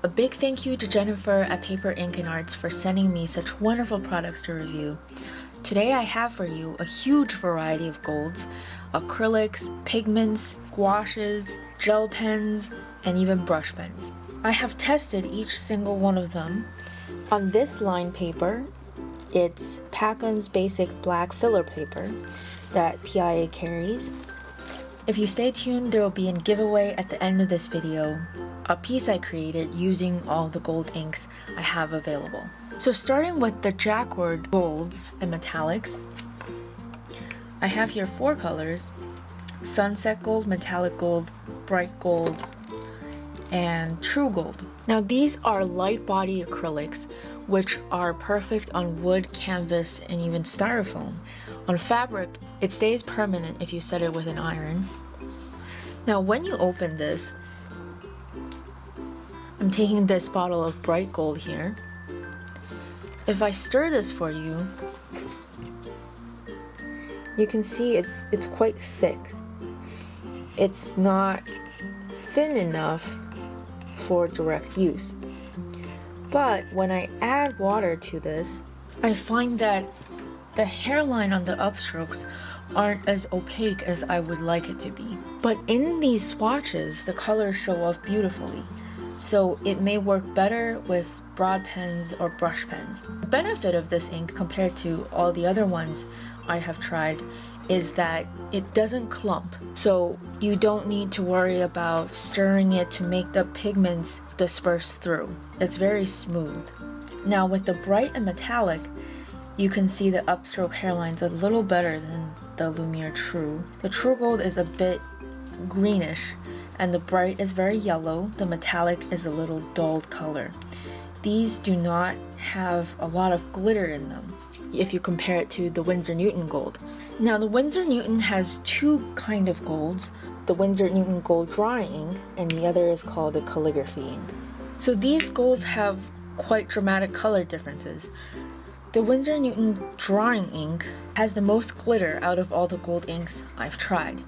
A big thank you to Jennifer at Paper Ink and Arts for sending me such wonderful products to review. Today I have for you a huge variety of golds, acrylics, pigments, gouaches, gel pens, and even brush pens. I have tested each single one of them. On this line paper, it's Pacon's basic black filler paper that PIA carries. If you stay tuned, there will be a giveaway at the end of this video, a piece I created using all the gold inks I have available. So starting with the Jacquard golds and metallics, I have here 4 colors: Sunset Gold, Metallic Gold, Bright Gold, and True Gold. Now these are light body acrylics which are perfect on wood, canvas, and even styrofoam. On fabric, it stays permanent if you set it with an iron. Now when you open this, I'm taking this bottle of bright gold here. If I stir this for you, you can see it's quite thick. It's not thin enough for direct use. But when I add water to this, I find that the hairline on the upstrokes aren't as opaque as I would like it to be. But in these swatches, the colors show off beautifully, so it may work better with broad pens or brush pens. The benefit of this ink compared to all the other ones I have tried is that it doesn't clump, so you don't need to worry about stirring it to make the pigments disperse through. It's very smooth. Now with the bright and metallic, you can see the upstroke hairlines a little better than the Lumiere True. The True Gold is a bit greenish, and the bright is very yellow. The metallic is a little dulled color. These do not have a lot of glitter in them if you compare it to the Winsor Newton Gold. Now the Winsor Newton has 2 kind of golds, the Winsor Newton Gold drawing ink and the other is called the Calligraphy ink. So these golds have quite dramatic color differences. The Winsor Newton drawing ink has the most glitter out of all the gold inks I've tried.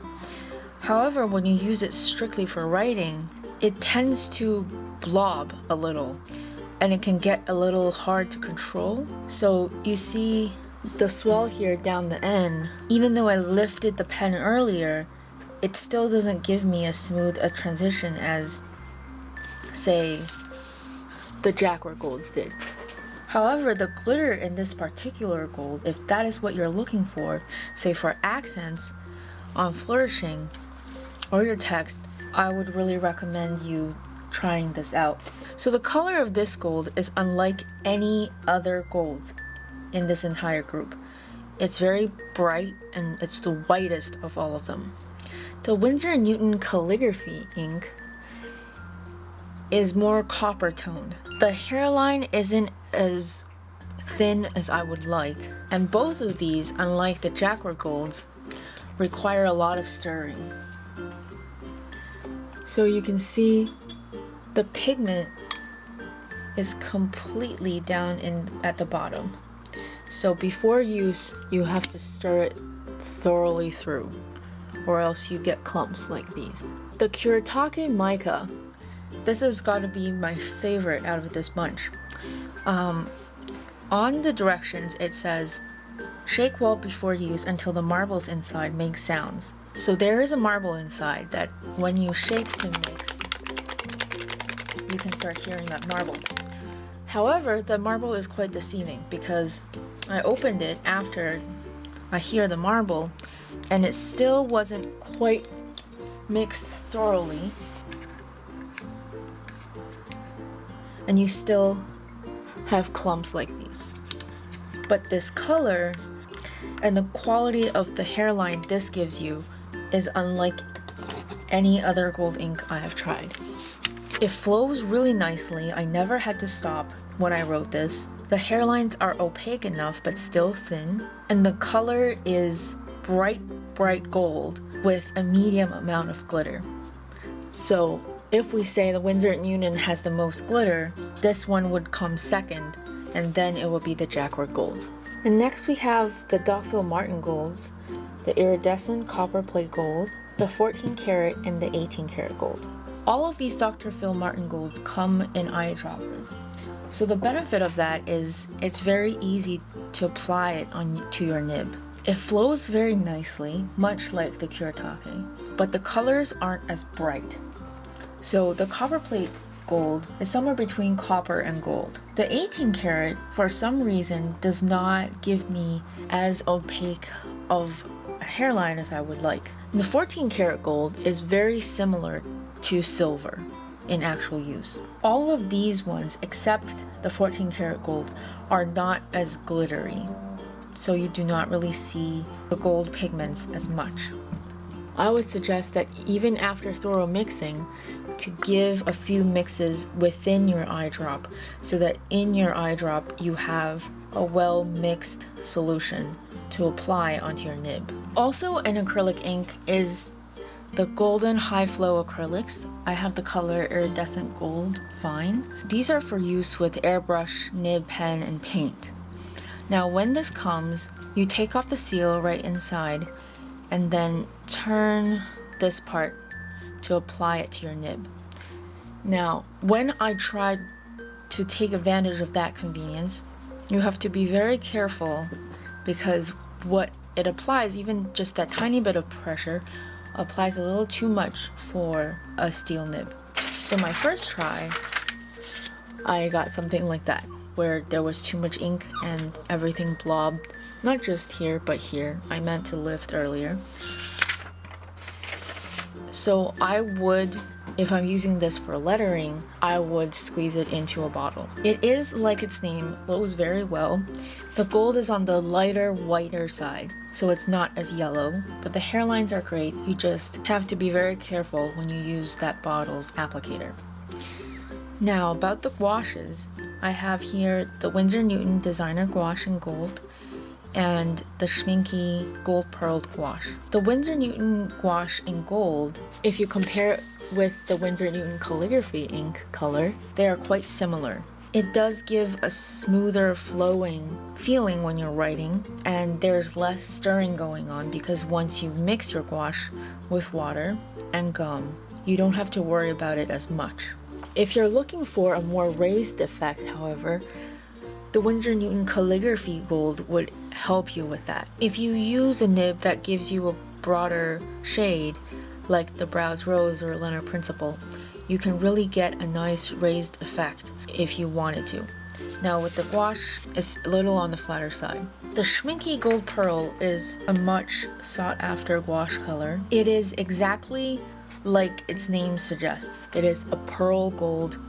However, when you use it strictly for writing, it tends to blob a little and it can get a little hard to control. So you see the swell here down the end, even though I lifted the pen earlier, it still doesn't give me as smooth a transition as, say, the Jacquard golds did. However, the glitter in this particular gold, if that is what you're looking for, say for accents on flourishing or your text, I would really recommend you trying this out. So the color of this gold is unlike any other gold in this entire group. It's very bright and it's the whitest of all of them. The Winsor Newton Calligraphy ink is more copper toned. The hairline isn't as thin as I would like, and both of these, unlike the Jacquard golds, require a lot of stirring. So you can see the pigment is completely down in at the bottom. So before use, you have to stir it thoroughly through, or else you get clumps like these. The Kuretake Mica, this has got to be my favorite out of this bunch. On the directions it says, shake well before use until the marbles inside make sounds. So there is a marble inside that when you shake to mix, you can start hearing that marble. However, the marble is quite deceiving because I opened it after I hear the marble and it still wasn't quite mixed thoroughly, and you still have clumps like these. But this color and the quality of the hairline this gives you is unlike any other gold ink I have tried. It flows really nicely. I never had to stop when I wrote this. The hairlines are opaque enough but still thin, and the color is bright gold with a medium amount of glitter. So if we say the Winsor Newton has the most glitter, this one would come second, and then it will be the Jacquard golds. And next we have the Dockville Martin golds, the Iridescent Copperplate gold, the 14 karat and the 18 karat gold. All of these Dr. Phil Martin golds come in eyedroppers. So the benefit of that is it's very easy to apply it to your nib. It flows very nicely, much like the Kuretake, but the colors aren't as bright. So the Copperplate gold is somewhere between copper and gold. The 18 karat, for some reason, does not give me as opaque of a hairline as I would like. The 14 karat gold is very similar to silver in actual use. All of these ones, except the 14 karat gold, are not as glittery, so you do not really see the gold pigments as much. I would suggest that even after thorough mixing, to give a few mixes within your eyedrop so that in your eyedrop you have a well mixed solution to apply onto your nib. Also, an acrylic ink is the golden high flow acrylics. I have the color Iridescent Gold Fine. These are for use with airbrush, nib, pen, and paint. Now when this comes, you take off the seal right inside and then turn this part to apply it to your nib. Now, when I tried to take advantage of that convenience, you have to be very careful because what it applies, even just that tiny bit of pressure, applies a little too much for a steel nib. So my first try, I got something like that, where there was too much ink and everything blobbed, not just here, but here. I meant to lift earlier. So I would, if I'm using this for lettering, I would squeeze it into a bottle. It is, like its name, flows very well. The gold is on the lighter, whiter side, so it's not as yellow, but the hairlines are great. You just have to be very careful when you use that bottle's applicator. Now, about the gouaches, I have here the Winsor Newton Designer Gouache in gold and the Schminkcke Gold Pearled Gouache. The Winsor Newton Gouache in gold, if you compare it with the Winsor Newton Calligraphy ink color, they are quite similar. It does give a smoother flowing feeling when you're writing, and there's less stirring going on because once you mix your gouache with water and gum, you don't have to worry about it as much. If you're looking for a more raised effect, however, the Winsor Newton Calligraphy Gold would help you with that. If you use a nib that gives you a broader shade, like the Browse Rose or Leonard Principal, you can really get a nice raised effect if you wanted to. Now with the gouache, it's a little on the flatter side. The Schminkcke Gold Pearl is a much sought after gouache color. It is exactly like its name suggests. It is a pearl gold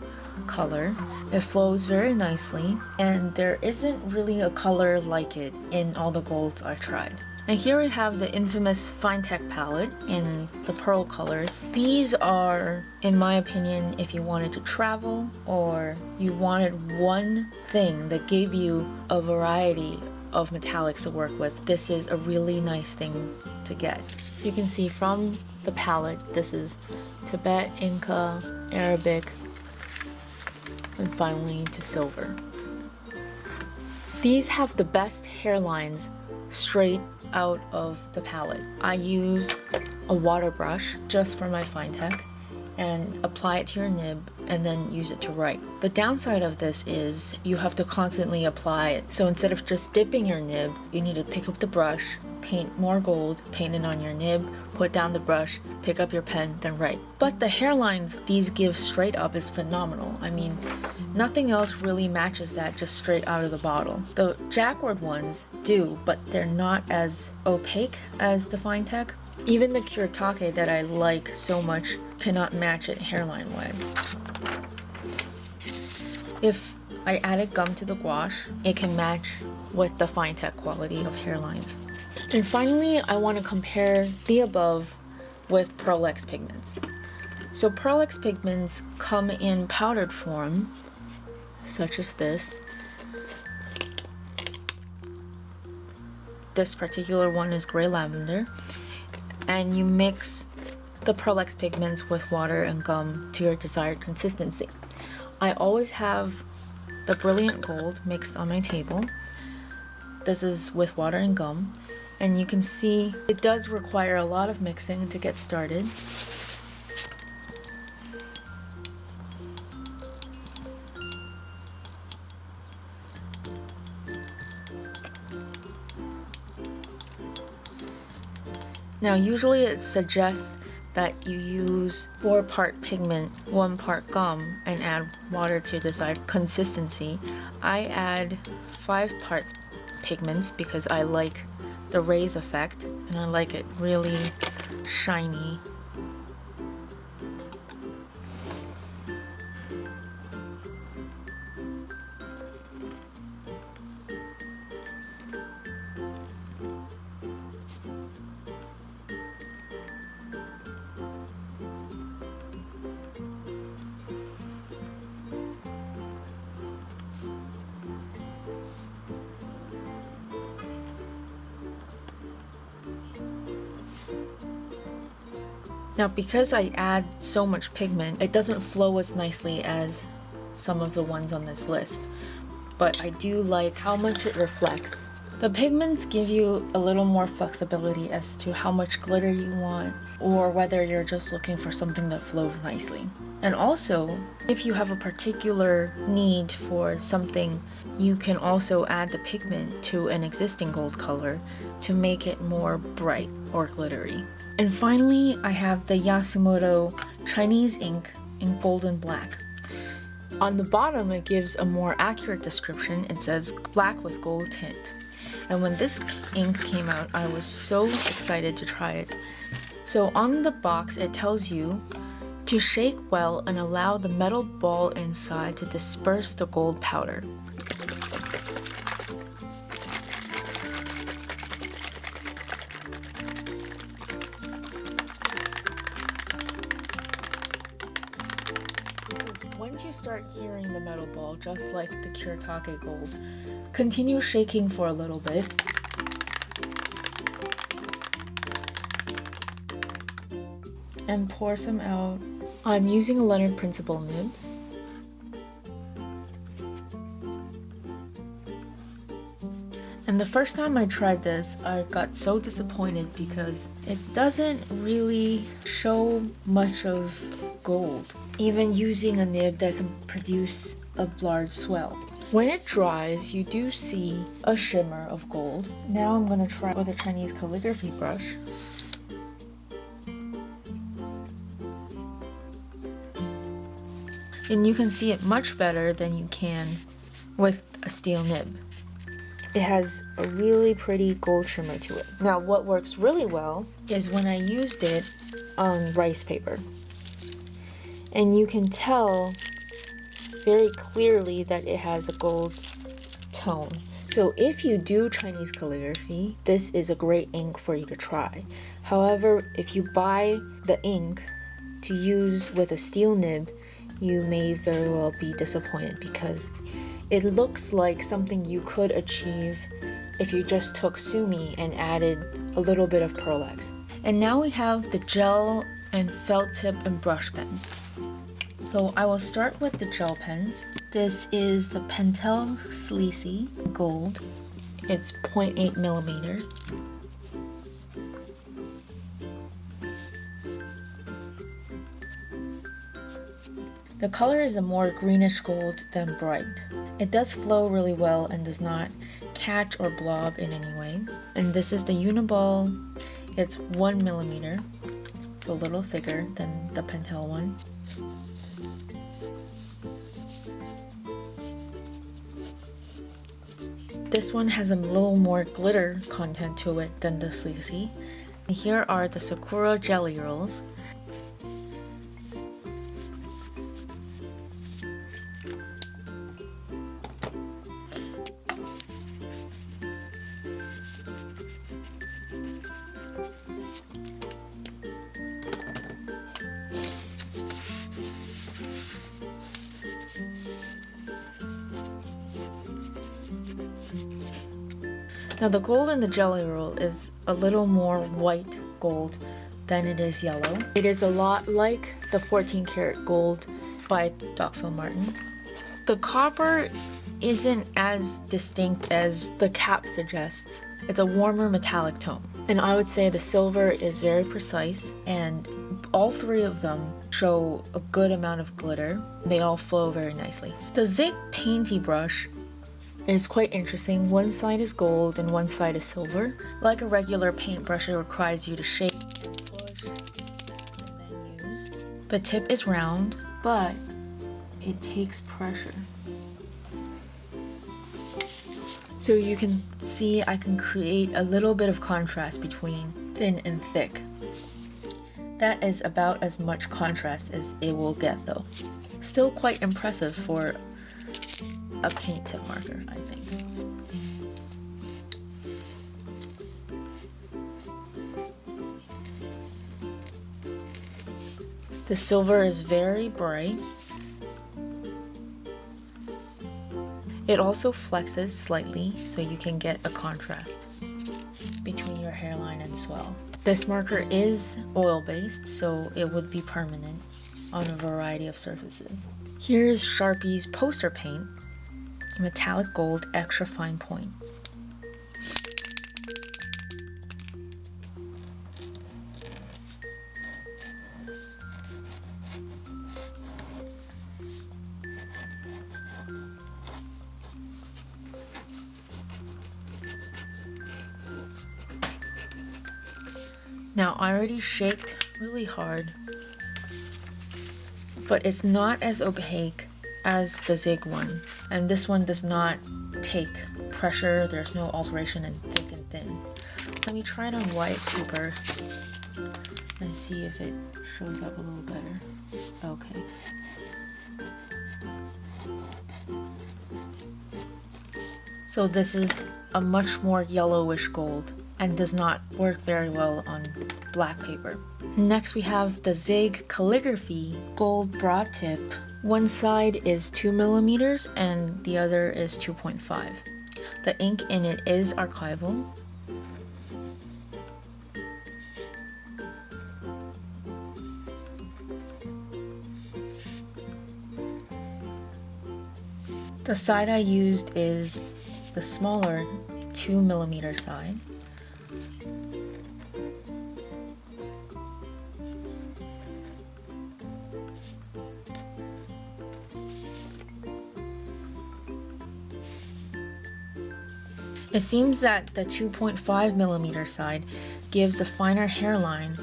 color. It flows very nicely, and there isn't really a color like it in all the golds I tried. And here we have the infamous FineTec palette in the pearl colors. These are, in my opinion, if you wanted to travel or you wanted one thing that gave you a variety of metallics to work with, this is a really nice thing to get. You can see from the palette, this is Tibet, Inca, Arabic, and finally to silver. These have the best hairlines straight out of the palette. I use a water brush just for my FineTec and apply it to your nib and then use it to write. The downside of this is you have to constantly apply it. So instead of just dipping your nib, you need to pick up the brush, paint more gold, paint it on your nib, put down the brush, pick up your pen, then write. But the hairlines these give straight up is phenomenal. I mean, nothing else really matches that just straight out of the bottle. The Jacquard ones do, but they're not as opaque as the FineTec. Even the Kuretake that I like so much cannot match it hairline wise. If I added gum to the gouache, it can match with the FineTec quality of hairlines. And finally, I want to compare the above with Pearlescent pigments. So Pearlescent pigments come in powdered form, such as this. This particular one is gray lavender. And you mix the Pearlescent pigments with water and gum to your desired consistency. I always have the Brilliant Gold mixed on my table. This is with water and gum. And you can see it does require a lot of mixing to get started. Now usually it suggests that you use 4-part pigment, 1 part gum, and add water to decide consistency. I add 5 parts pigments because I like the raise effect and I like it really shiny. Now because I add so much pigment, it doesn't flow as nicely as some of the ones on this list, but I do like how much it reflects. The pigments give you a little more flexibility as to how much glitter you want, or whether you're just looking for something that flows nicely. And also, if you have a particular need for something, you can also add the pigment to an existing gold color to make it more bright or glittery. And finally, I have the Yoshimoto Chinese ink in gold and black. On the bottom, it gives a more accurate description. It says black with gold tint. And when this ink came out, I was so excited to try it. So on the box, it tells you to shake well and allow the metal ball inside to disperse the gold powder. Once you start hearing the metal ball, just like the Kuretake gold, continue shaking for a little bit. And pour some out. I'm using a Leonard Principle nib. And the first time I tried this, I got so disappointed because it doesn't really show much of gold, even using a nib that can produce a large swell. When it dries, you do see a shimmer of gold. Now I'm going to try with a Chinese calligraphy brush. And you can see it much better than you can with a steel nib. It has a really pretty gold shimmer to it. Now what works really well is when I used it on rice paper. And you can tell very clearly that it has a gold tone. So if you do Chinese calligraphy, this is a great ink for you to try. However, if you buy the ink to use with a steel nib, you may very well be disappointed because it looks like something you could achieve if you just took Sumi and added a little bit of Pearlescent. And now we have the gel and felt tip and brush pens. So I will start with the gel pens. This is the Pentel Slicci Gold. It's 0.8 millimeters. The color is a more greenish gold than bright. It does flow really well and does not catch or blob in any way. And this is the Uniball. It's 1 millimeter. It's a little thicker than the Pentel one. This one has a little more glitter content to it than the Slicci. Here are the Sakura jelly rolls. Now the gold in the jelly roll is a little more white gold than it is yellow. It is a lot like the 14 karat gold by Dr. Martin. The copper isn't as distinct as the cap suggests. It's a warmer metallic tone. And I would say the silver is very precise, and all three of them show a good amount of glitter. They all flow very nicely. The Zig Painty brush is quite interesting. One side is gold and one side is silver. Like a regular paintbrush, it requires you to shake The tip is round, but it takes pressure. So you can see I can create a little bit of contrast between thin and thick. That is about as much contrast as it will get though. Still quite impressive for a paint tip marker, I think. The silver is very bright. It also flexes slightly so you can get a contrast between your hairline and swell. This marker is oil-based, so it would be permanent on a variety of surfaces. Here's Sharpie's poster paint, metallic gold, extra fine point. Now I already shaked really hard, but it's not as opaque as the Zig one, and this one does not take pressure. There's no alteration in thick and thin. Let me try it on white paper and see if it shows up a little better. Okay. So this is a much more yellowish gold and does not work very well on black paper. Next we have the Zig Calligraphy gold broad tip. One side is 2mm and the other is 2.5. The ink in it is archival. The side I used is the smaller 2mm side. It seems that the 2.5mm side gives a finer hairline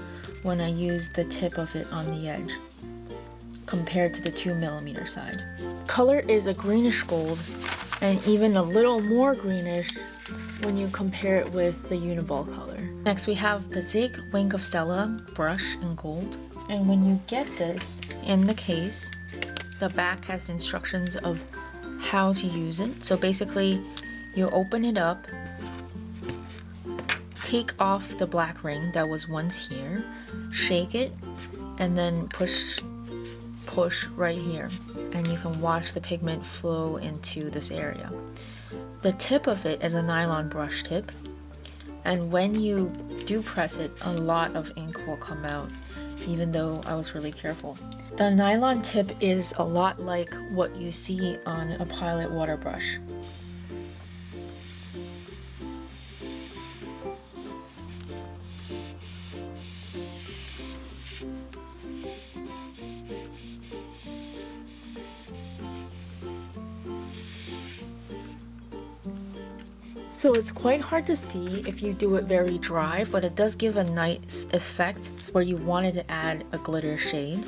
when I use the tip of it on the edge, compared to the 2mm side. Color is a greenish gold, and even a little more greenish when you compare it with the Uniball color. Next we have the Zig Wink of Stella brush in gold, and when you get this in the case, the back has instructions of how to use it. So basically, you open it up, take off the black ring that was once here, shake it, and then push right here, and you can watch the pigment flow into this area. The tip of it is a nylon brush tip, and when you do press it, a lot of ink will come out, even though I was really careful. The nylon tip is a lot like what you see on a Pilot water brush. So it's quite hard to see if you do it very dry, but it does give a nice effect where you wanted to add a glitter shade.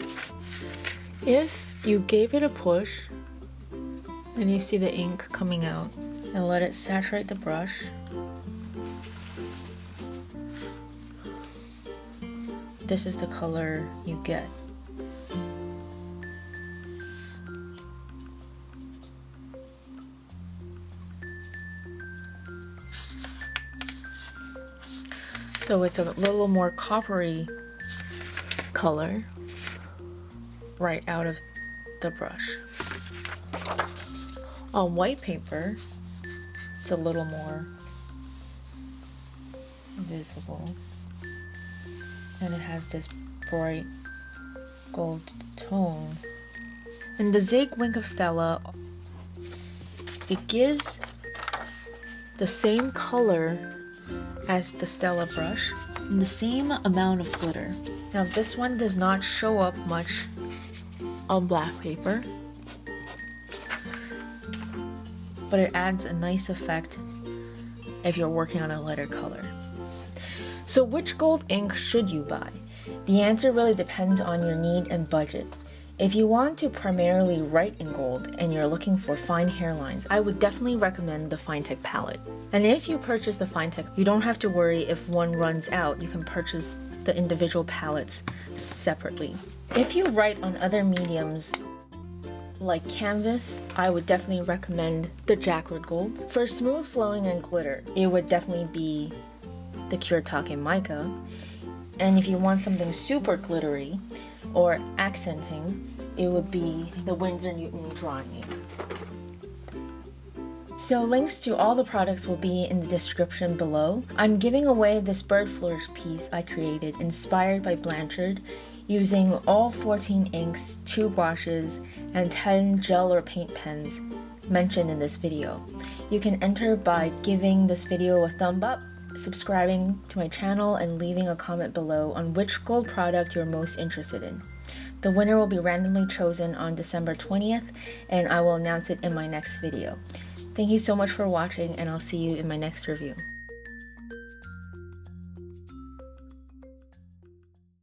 If you gave it a push, and you see the ink coming out, and let it saturate the brush, this is the color you get. So it's a little more coppery color right out of the brush. On white paper, it's a little more visible, and it has this bright gold tone. And the Zig Wink of Stella, it gives the same color as the Stella brush and the same amount of glitter. Now this one does not show up much on black paper, but it adds a nice effect if you're working on a lighter color. So which gold ink should you buy? The answer really depends on your need and budget. If you want to primarily write in gold and you're looking for fine hairlines, I would definitely recommend the FineTec palette. And if you purchase the FineTec, you don't have to worry if one runs out. You can purchase the individual palettes separately. If you write on other mediums like canvas, I would definitely recommend the Jacquard Gold. For smooth flowing and glitter, it would definitely be the Kuretake Mica. And if you want something super glittery or accenting, it would be the Winsor Newton drawing ink. So links to all the products will be in the description below. I'm giving away this bird flourish piece I created inspired by Blanchard, using all 14 inks, 2 gouaches, and 10 gel or paint pens mentioned in this video. You can enter by giving this video a thumb up, subscribing to my channel, and leaving a comment below on which gold product you're most interested in. The winner will be randomly chosen on December 20th, and I will announce it in my next video. Thank you so much for watching, and I'll see you in my next review.